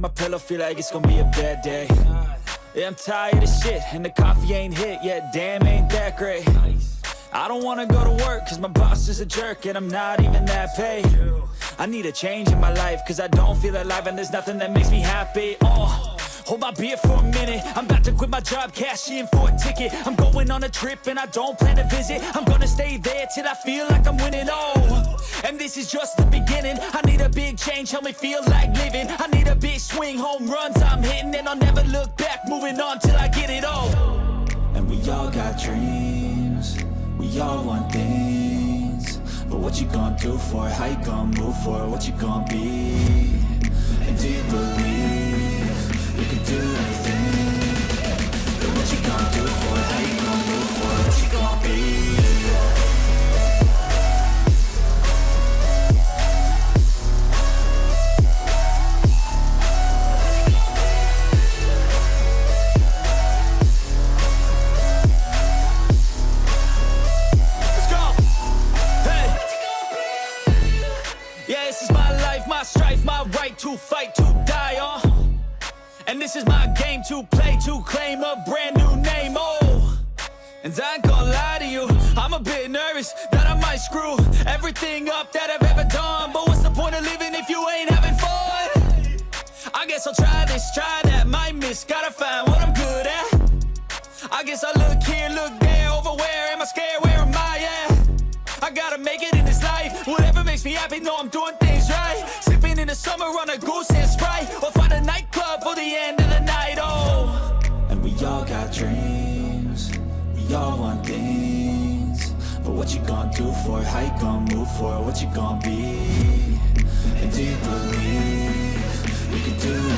My pillow feel like it's gonna be a bad day. Yeah, I'm tired of shit, and the coffee ain't hit yet. Damn, ain't that great. I don't wanna go to work, cause my boss is a jerk, and I'm not even that paid. I need a change in my life, cause I don't feel alive, and there's nothing that makes me happy. Hold my beer for a minute. I'm about to quit my job, cash in for a ticket. I'm going on a trip and I don't plan to visit. I'm gonna stay there till I feel like I'm winning. And this is just the beginning. I need a big change, help me feel like living. I need a big swing, home runs I'm hitting, and I'll never look back, moving on till I get it all. And we all got dreams, we all want things. But what you gonna do for it? How you gonna move for it? What you gonna be? And do you believe you can do anything? But what you gonna do for it? How you gonna move for it? What you gonna be? Let's go! Hey! Yeah, this is my life, my strife, my right to fight, to die, And this is my game to play, to claim a brand new name, And I ain't gonna lie to you, I'm a bit nervous that I might screw everything up that I've ever done. But what's the point of living if you ain't having fun? I guess I'll try this, try that, might miss, gotta find what I'm good at. I guess I look here, look there, over where am I scared, where am I at? I gotta make it in this life, whatever makes me happy, know I'm doing things right. Sipping in the summer on a goose and Sprite, or find a nightclub for the end of the night, And we all got dreams, we all want things. But what you gonna do for it? How you gonna move for it? What you gonna be? And do you believe you can do it?